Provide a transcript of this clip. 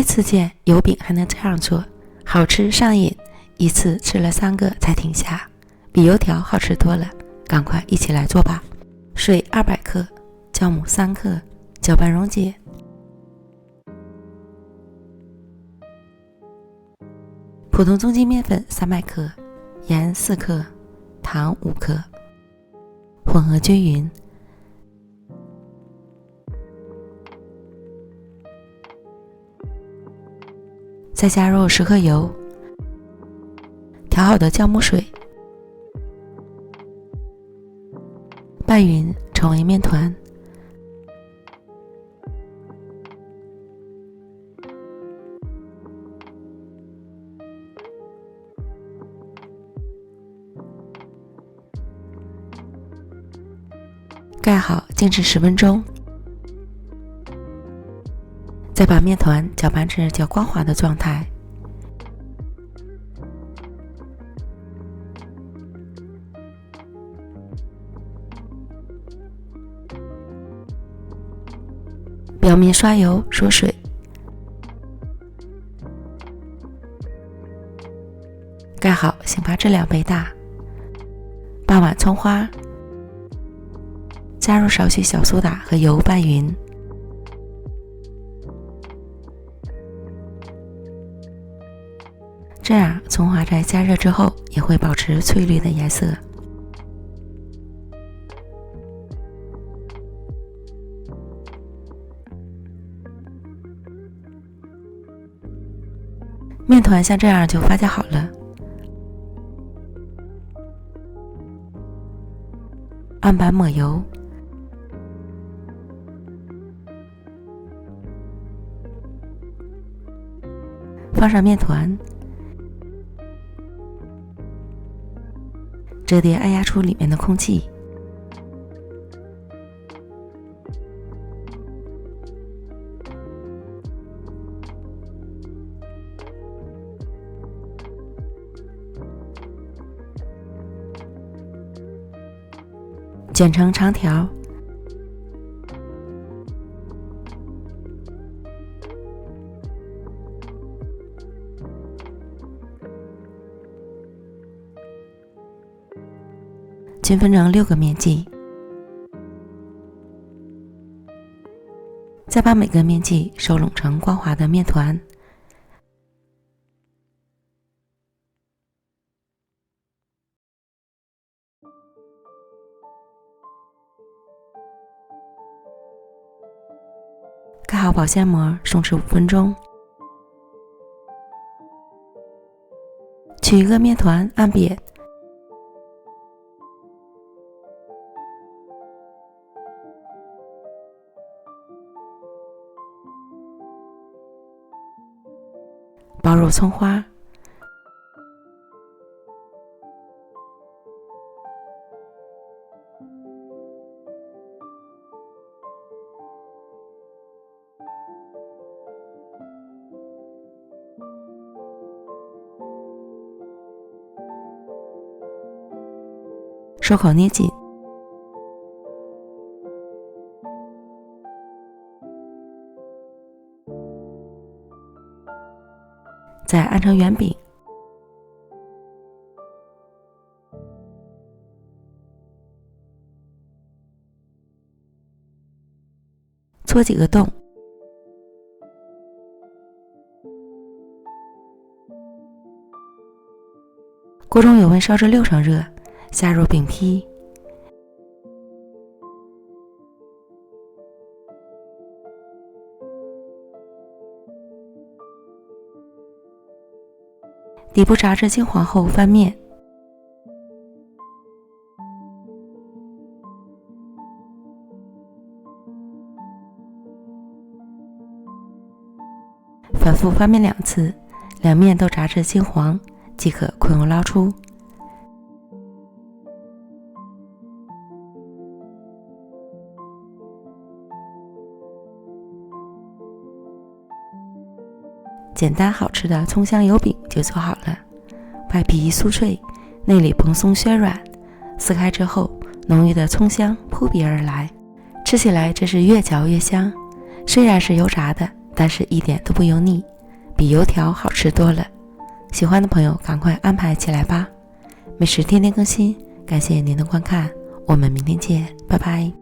一次见油饼还能这样做，好吃上瘾，一次吃了3个才停下，比油条好吃多了，赶快一起来做吧。水200克，酵母3克，搅拌溶解。普通中筋面粉300克，盐4克，糖5克，混合均匀。再加入10克油，调好的酵母水，拌匀成为面团。盖好，静置10分钟。再把面团搅拌至较光滑的状态。表面刷油锁水。盖好，醒发至2倍大。8碗葱花，加入少许小苏打和油拌匀。这样葱花在加热之后也会保持翠绿的颜色。面团像这样就发酵好了。案板抹油，放上面团，折叠按压出里面的空气。卷成长条，均分成6个面剂，再把每个面剂收拢成光滑的面团。盖好保鲜膜，松弛5分钟。取一个面团按扁，包入葱花，收口捏紧，再按成圆饼，戳几个洞，锅中油温烧至6成热，下入饼坯，底部炸至金黄后翻面，反复翻面2次，两面都炸至金黄，即可快用捞出。简单好吃的葱香油饼就做好了，外皮酥脆，内里蓬松暄软，撕开之后，浓郁的葱香扑鼻而来，吃起来真是越嚼越香。虽然是油炸的，但是一点都不油腻，比油条好吃多了。喜欢的朋友赶快安排起来吧。美食天天更新，感谢您的观看，我们明天见，拜拜。